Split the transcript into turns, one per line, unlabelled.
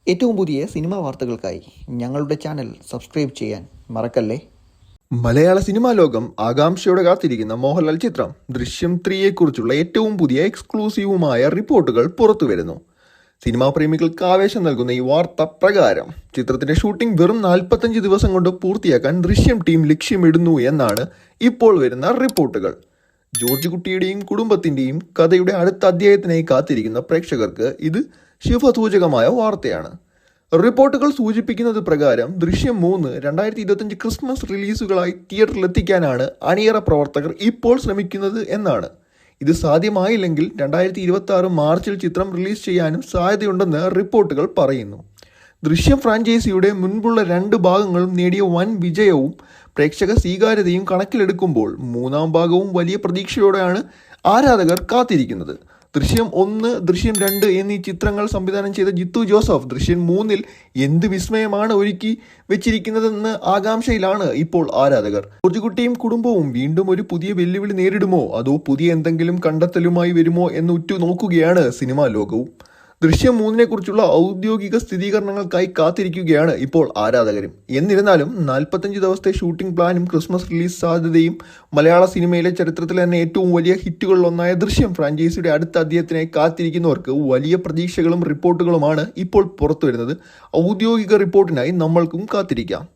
ഏറ്റവും പുതിയ സിനിമാ വാർത്തകൾക്കായി ഞങ്ങളുടെ ചാനൽ സബ്സ്ക്രൈബ് ചെയ്യാൻ മറക്കല്ലേ.
മലയാള സിനിമാ ലോകം ആകാംക്ഷയോടെ കാത്തിരിക്കുന്ന മോഹൻലാൽ ചിത്രം ദൃശ്യം 3യെക്കുറിച്ചുള്ള ഏറ്റവും പുതിയ എക്സ്ക്ലൂസീവുമായ റിപ്പോർട്ടുകൾ പുറത്തുവരുന്നു. സിനിമാ പ്രേമികൾക്ക് ആവേശം നൽകുന്ന ഈ വാർത്ത പ്രകാരം ചിത്രത്തിന്റെ ഷൂട്ടിംഗ് വെറും 45 ദിവസം കൊണ്ട് പൂർത്തിയാക്കാൻ ദൃശ്യം ടീം ലക്ഷ്യമിടുന്നു എന്നാണ് ഇപ്പോൾ വരുന്ന റിപ്പോർട്ടുകൾ. ജോർജ് കുട്ടിയുടെയും കുടുംബത്തിന്റെയും കഥയുടെ അടുത്ത അധ്യായത്തിനായി കാത്തിരിക്കുന്ന പ്രേക്ഷകർക്ക് ഇത് ശുഭസൂചകമായ വാർത്തയാണ്. റിപ്പോർട്ടുകൾ സൂചിപ്പിക്കുന്നത് പ്രകാരം ദൃശ്യം 3 2025 ക്രിസ്മസ് റിലീസുകളായി തിയേറ്ററിലെത്തിക്കാനാണ് അണിയറ പ്രവർത്തകർ ഇപ്പോൾ ശ്രമിക്കുന്നത് എന്നാണ്. ഇത് സാധ്യമായില്ലെങ്കിൽ 2026 മാർച്ചിൽ ചിത്രം റിലീസ് ചെയ്യാനും സാധ്യതയുണ്ടെന്ന് റിപ്പോർട്ടുകൾ പറയുന്നു. ദൃശ്യം ഫ്രാഞ്ചൈസിയുടെ മുൻപുള്ള 2 ഭാഗങ്ങളും നേടിയ വൻ വിജയവും പ്രേക്ഷക സ്വീകാര്യതയും കണക്കിലെടുക്കുമ്പോൾ മൂന്നാം ഭാഗവും വലിയ പ്രതീക്ഷയോടെയാണ് ആരാധകർ കാത്തിരിക്കുന്നത്. ദൃശ്യം 1, ദൃശ്യം 2 എന്നീ ചിത്രങ്ങൾ സംവിധാനം ചെയ്ത ജിത്തു ജോസഫ് ദൃശ്യം 3-ൽ എന്ത് വിസ്മയമാണ് ഒരുക്കി വെച്ചിരിക്കുന്നതെന്ന് ആകാംക്ഷയിലാണ് ഇപ്പോൾ ആരാധകർ. ജോർജുകുട്ടിയും കുടുംബവും വീണ്ടും ഒരു പുതിയ വെല്ലുവിളി നേരിടുമോ അതോ പുതിയ എന്തെങ്കിലും കണ്ടെത്തലുമായി വരുമോ എന്ന് ഉറ്റുനോക്കുകയാണ് സിനിമാ ലോകവും. ദൃശ്യം 3-നെക്കുറിച്ചുള്ള ഔദ്യോഗിക സ്ഥിരീകരണങ്ങൾക്കായി കാത്തിരിക്കുകയാണ് ഇപ്പോൾ ആരാധകരും. എന്നിരുന്നാലും 45 ദിവസത്തെ ഷൂട്ടിംഗ് പ്ലാനും ക്രിസ്മസ് റിലീസ് സാധ്യതയും മലയാള സിനിമയിലെ ചരിത്രത്തിലെ തന്നെ ഏറ്റവും വലിയ ഹിറ്റുകളിലൊന്നായ ദൃശ്യം ഫ്രാഞ്ചൈസിയുടെ അടുത്ത അധ്യായത്തിനായി കാത്തിരിക്കുന്നവർക്ക് വലിയ പ്രതീക്ഷകളും റിപ്പോർട്ടുകളുമാണ് ഇപ്പോൾ പുറത്തുവരുന്നത്. ഔദ്യോഗിക റിപ്പോർട്ടിനായി നമ്മൾക്കും കാത്തിരിക്കാം.